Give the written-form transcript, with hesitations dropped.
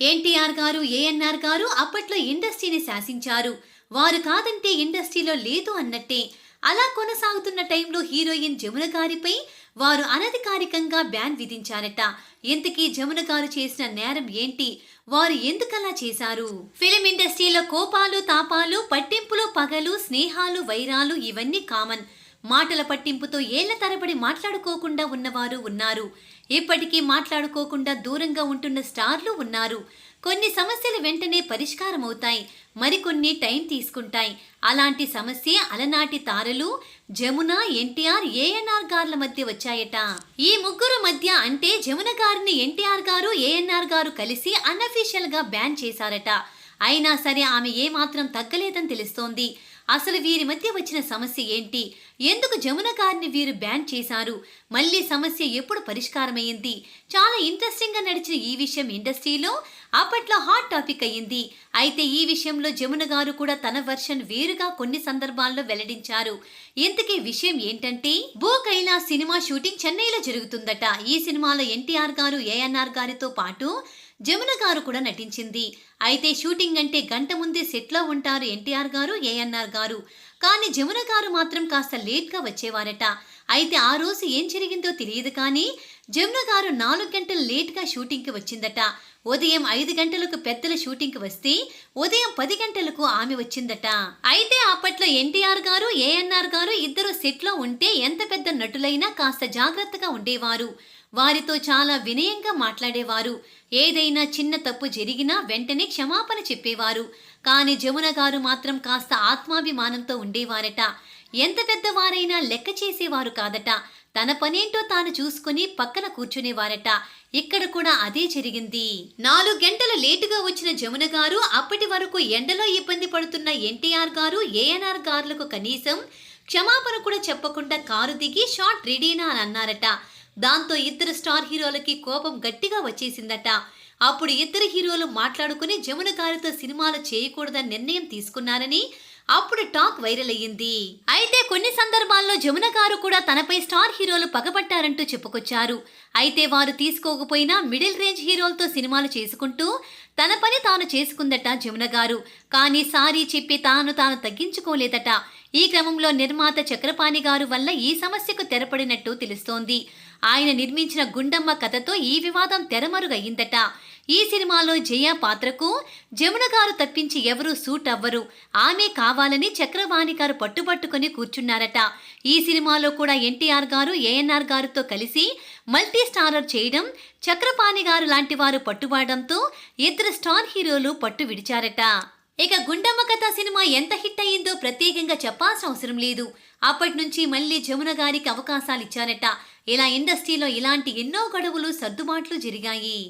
ఎన్టీఆర్ గారు, ఏఎన్ఆర్ గారు అప్పట్లో ఇండస్ట్రీని శాసించారు. వారు కాదంటే ఇండస్ట్రీలో లేదు అన్నట్టే. అలా కొనసాగుతున్న టైంలో హీరోయిన్ జమున గారిపై వారు అనధికారికంగా బ్యాన్ విధించారట. ఇంతకీ జమున గారు చేసిన నేరం ఏంటి? వారు ఎందుకలా చేశారు? ఫిలిం ఇండస్ట్రీలో కోపాలు, తాపాలు, పట్టింపులు, పగలు, స్నేహాలు, వైరాలు ఇవన్నీ కామన్. మాటల పట్టింపుతో ఏళ్ల తరబడి మాట్లాడుకోకుండా ఉన్నవారు ఉన్నారు. ఇప్పటికీ మాట్లాడుకోకుండా దూరంగా ఉంటున్న స్టార్లు ఉన్నారు. కొన్ని సమస్యలు వెంటనే పరిష్కారం అవుతాయి, మరికొన్ని టైం తీసుకుంటాయి. అలాంటి సమస్య అలనాటి తారలు జమున, ఎన్టీఆర్, ఏఎన్ఆర్ గార్ల మధ్య వచ్చాయట. ఈ ముగ్గురు మధ్య అంటే జమున గారిని ఎన్టీఆర్ గారు, ఏఎన్ఆర్ గారు కలిసి అన్అఫీషియల్ గా బ్యాన్ చేశారట. అయినా సరే ఆమె ఏమాత్రం తగ్గలేదని తెలుస్తోంది. అసలు వీరి మధ్య వచ్చిన సమస్య ఏంటి? ఎందుకు జమున గారిని వీరు బ్యాన్ చేశారు? మళ్ళీ సమస్య ఎప్పుడు పరిష్కారమైంది? చాలా ఇంట్రెస్టింగ్ గా నడిచిన ఈ విషయం ఇండస్ట్రీలో అప్పట్లో హాట్ టాపిక్ అయ్యింది. అయితే ఈ విషయంలో జమున గారు కూడా తన వర్షన్ వేరుగా కొన్ని సందర్భాల్లో వెల్లడించారు. ఇంతకీ విషయం ఏంటంటే, భూ కైలాస్ సినిమా షూటింగ్ చెన్నైలో జరుగుతుందట. ఈ సినిమాలో ఎన్టీఆర్ గారు, ఏఎన్ఆర్ గారితో పాటు జమున గారు కూడా నటించింది. అయితే షూటింగ్ అంటే గంట ముందే సెట్లో ఉంటారు ఎన్టీఆర్ గారు, ఏఎన్ఆర్ గారు. కానీ జమున గారు మాత్రం కాస్త లేట్గా వచ్చేవారట. అయితే ఆ రోజు ఏం జరిగిందో తెలియదు, కానీ జమున గారు 4 గంటలు లేట్గా షూటింగ్కి వచ్చిందట. ఉదయం 5 గంటలకు పెద్దల షూటింగ్కి వస్తే ఉదయం 10 గంటలకు ఆమె వచ్చిందట. అయితే అప్పట్లో ఎన్టీఆర్ గారు, ఏఎన్ఆర్ గారు ఇద్దరు సెట్లో ఉంటే ఎంత పెద్ద నటులైనా కాస్త జాగ్రత్తగా ఉండేవారు. వారితో చాలా వినయంగా మాట్లాడేవారు. ఏదైనా చిన్న తప్పు జరిగినా వెంటనే క్షమాపణ చెప్పేవారు. కానీ జమున గారు మాత్రం కాస్త ఆత్మాభిమానంతో ఉండేవారట. ఎంత పెద్దవారైనా లెక్క చేసేవారు కాదట. తన పనేంటో తాను చూసుకుని పక్కన కూర్చునేవారట. ఇక్కడ కూడా అదే జరిగింది. 4 గంటల లేటుగా వచ్చిన జమున గారు అప్పటి వరకు ఎండలో ఇబ్బంది పడుతున్న ఎన్టీఆర్ గారు, ఏఎన్ఆర్ గారులకు కనీసం క్షమాపణ కూడా చెప్పకుండా కారు దిగి షాట్ రెడీనా అని అన్నారట. దాంతో ఇద్దరు స్టార్ హీరోలకి కోపం గట్టిగా వచ్చేసిందట. అప్పుడు ఇద్దరు హీరోలు మాట్లాడుకుని జమున గారితో సినిమాలు చేయకూడదని నిర్ణయం తీసుకున్నారని అప్పుడు టాక్ వైరల్ అయ్యింది. అయితే కొన్ని సందర్భాల్లో జమున గారు కూడా తనపై స్టార్ హీరోలు పగబట్టారంటూ చెప్పుకొచ్చారు. అయితే వారు తీసుకోకపోయినా మిడిల్ రేంజ్ హీరోలతో సినిమాలు చేసుకుంటూ తన పని తాను చేసుకుందట జమున గారు. కానీ సారీ చెప్పి తాను తగ్గించుకోలేదట. ఈ క్రమంలో నిర్మాత చక్రపాణి గారు వల్ల ఈ సమస్యకు తెరపడినట్టు తెలుస్తోంది. ఆయన నిర్మించిన గుండమ్మ కథతో ఈ వివాదం తెరమరుగయ్యిందట. ఈ సినిమాలో జయ పాత్రకు జమున గారు తప్పించి ఎవరూ సూట్ అవ్వరు, ఆమె కావాలని చక్రపాణి గారు పట్టుబట్టుకుని కూర్చున్నారట. ఈ సినిమాలో కూడా ఎన్టీఆర్ గారు, ఏఎన్ఆర్ గారితో కలిసి మల్టీ స్టారర్ చేయడం, చక్రపాణి గారు లాంటి వారు పట్టుబడడంతో ఇద్దరు స్టార్ హీరోలు పట్టు విడిచారట. ఇక గుండమ్మ కథ సినిమా ఎంత హిట్ అయ్యిందో ప్రత్యేకంగా చెప్పాల్సిన అవసరం లేదు. అప్పటి నుంచి మళ్ళీ జమున గారికి అవకాశాలు ఇచ్చారట. ఇలా ఇండస్ట్రీలో ఇలాంటి ఎన్నో గడువులు, సర్దుబాట్లు జరిగాయి.